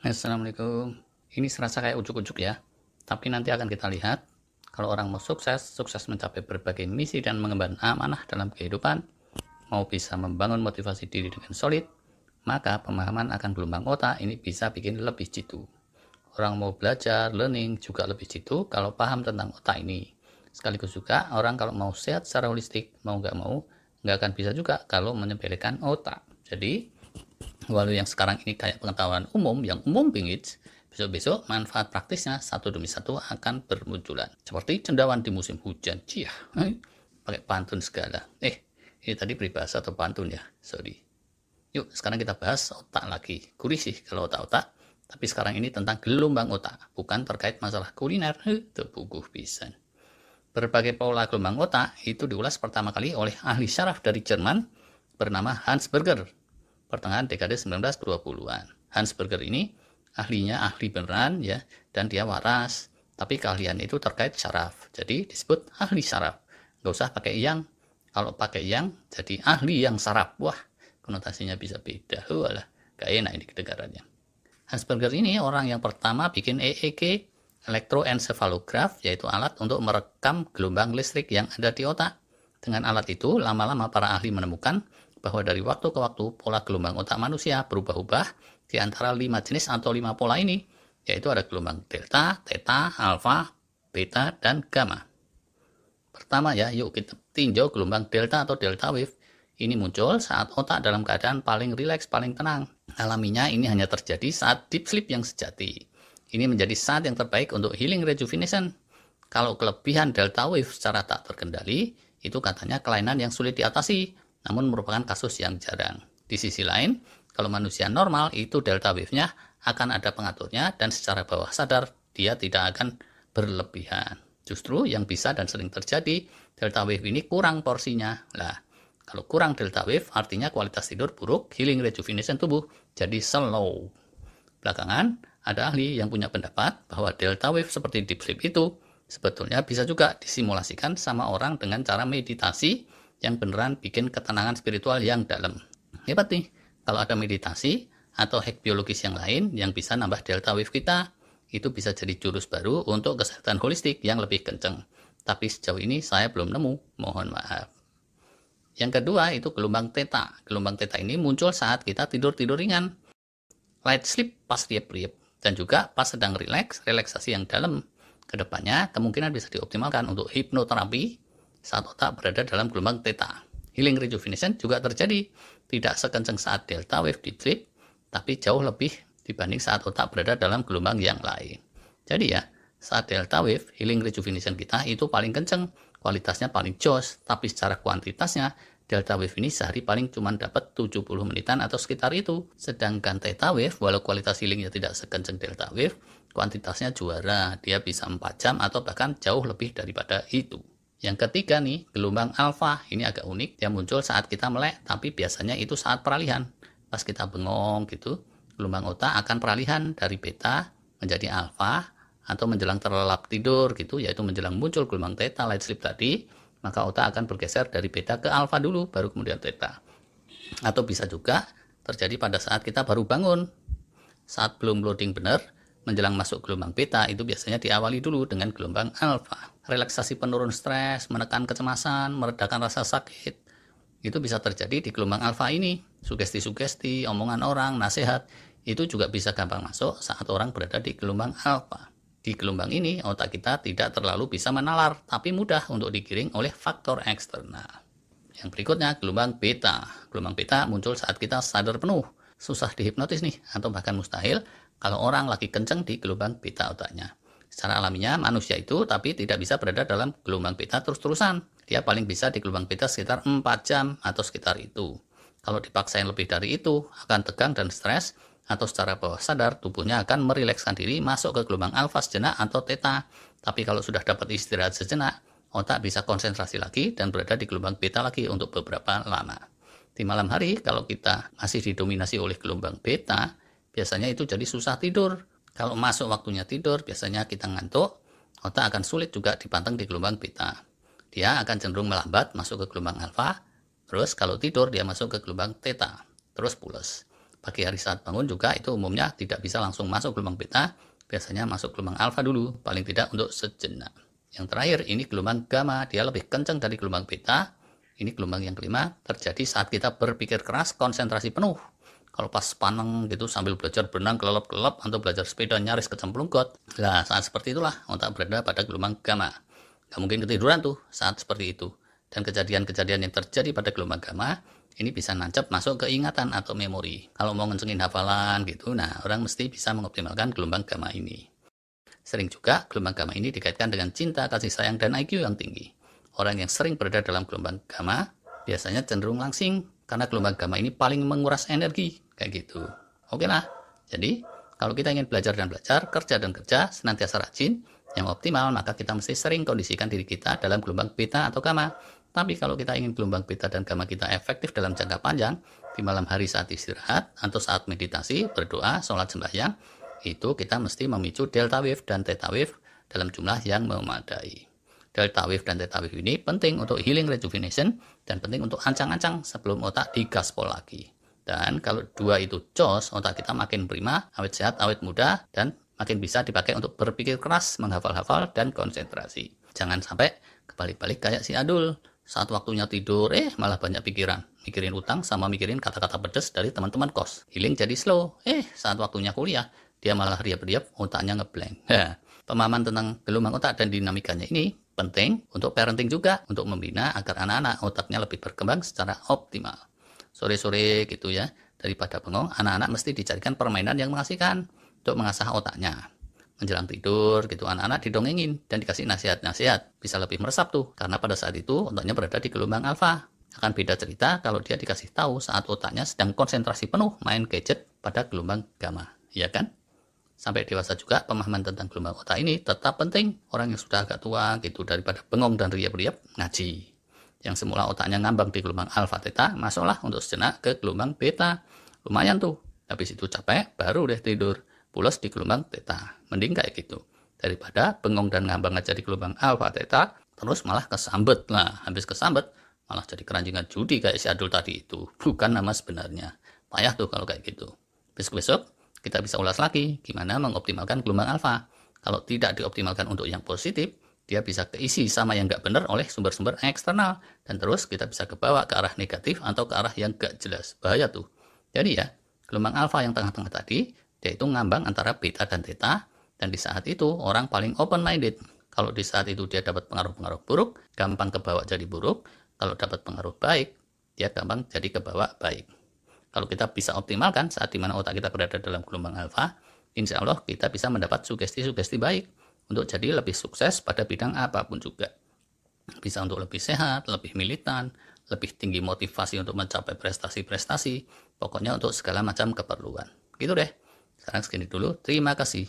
Assalamualaikum. Ini serasa kayak ujuk-ujuk ya, tapi nanti akan kita lihat kalau orang mau sukses mencapai berbagai misi dan mengemban amanah dalam kehidupan, mau bisa membangun motivasi diri dengan solid, maka pemahaman akan gelombang otak ini bisa bikin lebih jitu. Orang mau belajar, learning juga lebih jitu kalau paham tentang otak ini. Sekaligus juga orang kalau mau sehat secara holistik, mau nggak akan bisa juga kalau menyepelekan otak. Jadi, walau yang sekarang ini kayak pengetahuan umum, yang umum bingit, besok-besok manfaat praktisnya satu demi satu akan bermunculan. Seperti cendawan di musim hujan. Ciah, pakai pantun segala. Ini tadi peribahasa atau pantun ya? Sorry. Yuk, sekarang kita bahas otak lagi. Gurih sih kalau otak-otak. Tapi sekarang ini tentang gelombang otak. Bukan terkait masalah kuliner. Tepuguh pisan. Berbagai pola gelombang otak itu diulas pertama kali oleh ahli syaraf dari Jerman bernama Hans Berger pertengahan dekade 1920-an. Hans Berger ini ahlinya ahli beneran ya, dan dia waras, tapi keahlian itu terkait syaraf. Jadi disebut ahli syaraf. Nggak usah pakai yang. Kalau pakai yang jadi ahli yang saraf. Wah, konotasinya bisa beda. Walah, gak enak ini kedengarannya. Hans Berger ini orang yang pertama bikin EEG, elektroencephalograph, yaitu alat untuk merekam gelombang listrik yang ada di otak. Dengan alat itu, lama-lama para ahli menemukan bahwa dari waktu ke waktu pola gelombang otak manusia berubah-ubah di antara 5 jenis atau 5 pola ini, yaitu ada gelombang delta, theta, alpha, beta, dan gamma. Pertama ya, yuk kita tinjau gelombang delta atau delta wave. Ini muncul saat otak dalam keadaan paling rileks, paling tenang. Alaminya ini hanya terjadi saat deep sleep yang sejati. Ini menjadi saat yang terbaik untuk healing rejuvenation. Kalau kelebihan delta wave secara tak terkendali, itu katanya kelainan yang sulit diatasi, namun merupakan kasus yang jarang. Di sisi lain, kalau manusia normal itu delta wave-nya akan ada pengaturnya dan secara bawah sadar dia tidak akan berlebihan. Justru yang bisa dan sering terjadi, delta wave ini kurang porsinya. Lah, kalau kurang delta wave artinya kualitas tidur buruk, healing rejuvenation tubuh jadi slow. Belakangan, ada ahli yang punya pendapat bahwa delta wave seperti deep sleep itu sebetulnya bisa juga disimulasikan sama orang dengan cara meditasi yang beneran bikin ketenangan spiritual yang dalam. Hebat nih, kalau ada meditasi atau hack biologis yang lain yang bisa nambah delta wave kita, itu bisa jadi jurus baru untuk kesehatan holistik yang lebih kenceng. Tapi sejauh ini saya belum nemu, mohon maaf. Yang kedua itu gelombang theta. Gelombang theta ini muncul saat kita tidur-tidur ringan. Light sleep pas riep-riep, dan juga pas sedang relaksasi yang dalam. Kedepannya kemungkinan bisa dioptimalkan untuk hipnoterapi saat otak berada dalam gelombang theta. Healing rejuvenation juga terjadi, tidak sekencang saat delta wave deep sleep, tapi jauh lebih dibanding saat otak berada dalam gelombang yang lain. Jadi ya, saat delta wave, healing rejuvenation kita itu paling kenceng, kualitasnya paling jos, tapi secara kuantitasnya, delta wave ini sehari paling cuma dapat 70 menitan atau sekitar itu. Sedangkan theta wave, walau kualitas healingnya tidak sekencang delta wave, kuantitasnya juara, dia bisa 4 jam atau bahkan jauh lebih daripada itu. Yang ketiga nih, gelombang alfa. Ini agak unik, dia muncul saat kita melek, tapi biasanya itu saat peralihan. Pas kita bengong gitu, gelombang otak akan peralihan dari beta menjadi alfa, atau menjelang terlelap tidur gitu, yaitu menjelang muncul gelombang theta light sleep tadi, maka otak akan bergeser dari beta ke alfa dulu, baru kemudian theta. Atau bisa juga terjadi pada saat kita baru bangun. Saat belum loading benar, menjelang masuk gelombang beta itu biasanya diawali dulu dengan gelombang alfa. Relaksasi penurun stres, menekan kecemasan, meredakan rasa sakit, itu bisa terjadi di gelombang alfa ini. Sugesti-sugesti, omongan orang, nasihat, itu juga bisa gampang masuk saat orang berada di gelombang alfa. Di gelombang ini, otak kita tidak terlalu bisa menalar, tapi mudah untuk digiring oleh faktor eksternal. Yang berikutnya, gelombang beta. Gelombang beta muncul saat kita sadar penuh. Susah dihipnotis nih, atau bahkan mustahil kalau orang lagi kenceng di gelombang beta otaknya. Secara alaminya manusia itu tapi tidak bisa berada dalam gelombang beta terus-terusan. Dia paling bisa di gelombang beta sekitar 4 jam atau sekitar itu. Kalau dipaksain lebih dari itu, akan tegang dan stres, atau secara bawah sadar tubuhnya akan merilekskan diri masuk ke gelombang alfa sejenak atau theta. Tapi kalau sudah dapat istirahat sejenak, otak bisa konsentrasi lagi dan berada di gelombang beta lagi untuk beberapa lama. Di malam hari, kalau kita masih didominasi oleh gelombang beta, biasanya itu jadi susah tidur. Kalau masuk waktunya tidur, biasanya kita ngantuk, otak akan sulit juga dipanteng di gelombang beta. Dia akan cenderung melambat masuk ke gelombang alfa, terus kalau tidur dia masuk ke gelombang theta, terus pules. Pagi hari saat bangun juga itu umumnya tidak bisa langsung masuk gelombang beta, biasanya masuk gelombang alfa dulu, paling tidak untuk sejenak. Yang terakhir, ini gelombang gamma, dia lebih kencang dari gelombang beta. Ini gelombang yang kelima, terjadi saat kita berpikir keras, konsentrasi penuh. Kalau pas paneng gitu sambil belajar berenang kelelep-kelelep atau belajar sepeda nyaris kecemplung got. Nah, saat seperti itulah otak berada pada gelombang gamma. Gak mungkin ketiduran tuh saat seperti itu. Dan kejadian-kejadian yang terjadi pada gelombang gamma ini bisa nancap masuk ke ingatan atau memori. Kalau mau ngencengin hafalan gitu, nah orang mesti bisa mengoptimalkan gelombang gamma ini. Sering juga gelombang gamma ini dikaitkan dengan cinta, kasih sayang, dan IQ yang tinggi. Orang yang sering berada dalam gelombang gamma biasanya cenderung langsing, karena gelombang gamma ini paling menguras energi, kayak gitu. Oke lah, jadi kalau kita ingin belajar dan belajar, kerja dan kerja, senantiasa rajin, yang optimal maka kita mesti sering kondisikan diri kita dalam gelombang beta atau gamma. Tapi kalau kita ingin gelombang beta dan gamma kita efektif dalam jangka panjang, di malam hari saat istirahat, atau saat meditasi, berdoa, sholat sembahyang, itu kita mesti memicu delta wave dan theta wave dalam jumlah yang memadai. Delta wave dan theta wave ini penting untuk healing rejuvenation dan penting untuk ancang-ancang sebelum otak digaspol lagi. Dan kalau dua itu jos, otak kita makin prima, awet sehat, awet muda, dan makin bisa dipakai untuk berpikir keras, menghafal-hafal, dan konsentrasi. Jangan sampai kebalik-balik kayak si Adul. Saat waktunya tidur, malah banyak pikiran. Mikirin utang sama mikirin kata-kata pedes dari teman-teman kos. Healing jadi slow. Saat waktunya kuliah, dia malah riap-riap, otaknya ngeblank. Pemahaman tentang gelombang otak dan dinamikanya ini penting untuk parenting juga, untuk membina agar anak-anak otaknya lebih berkembang secara optimal. Sore-sore gitu ya, daripada bengong, anak-anak mesti dicarikan permainan yang mengasihkan untuk mengasah otaknya. Menjelang tidur gitu, anak-anak didongengin dan dikasih nasihat-nasihat, bisa lebih meresap tuh, karena pada saat itu otaknya berada di gelombang alfa. Akan beda cerita kalau dia dikasih tahu saat otaknya sedang konsentrasi penuh main gadget pada gelombang gamma, ya kan? Sampai dewasa juga pemahaman tentang gelombang otak ini tetap penting. Orang yang sudah agak tua gitu, daripada bengong dan riap-riap, ngaji. Yang semula otaknya ngambang di gelombang alfa theta, masuklah untuk sejenak ke gelombang beta. Lumayan tuh, habis itu capek, baru deh tidur. Pulas di gelombang theta. Mending kayak gitu. Daripada bengong dan ngambang aja di gelombang alfa theta, terus malah kesambet. Nah, habis kesambet, malah jadi keranjingan judi kayak si Adul tadi itu. Bukan nama sebenarnya. Payah tuh kalau kayak gitu. Besok-besok, kita bisa ulas lagi gimana mengoptimalkan gelombang alfa. Kalau tidak dioptimalkan untuk yang positif, dia bisa keisi sama yang nggak benar oleh sumber-sumber eksternal. Dan terus kita bisa kebawa ke arah negatif atau ke arah yang nggak jelas. Bahaya tuh. Jadi ya, gelombang alfa yang tengah-tengah tadi, dia itu ngambang antara beta dan theta, dan di saat itu orang paling open-minded. Kalau di saat itu dia dapat pengaruh-pengaruh buruk, gampang kebawa jadi buruk. Kalau dapat pengaruh baik, dia gampang jadi kebawa baik. Kalau kita bisa optimalkan saat dimana otak kita berada dalam gelombang alfa, insya Allah kita bisa mendapat sugesti-sugesti baik untuk jadi lebih sukses pada bidang apapun juga. Bisa untuk lebih sehat, lebih militan, lebih tinggi motivasi untuk mencapai prestasi-prestasi, pokoknya untuk segala macam keperluan. Gitu deh. Sekarang segini dulu, terima kasih.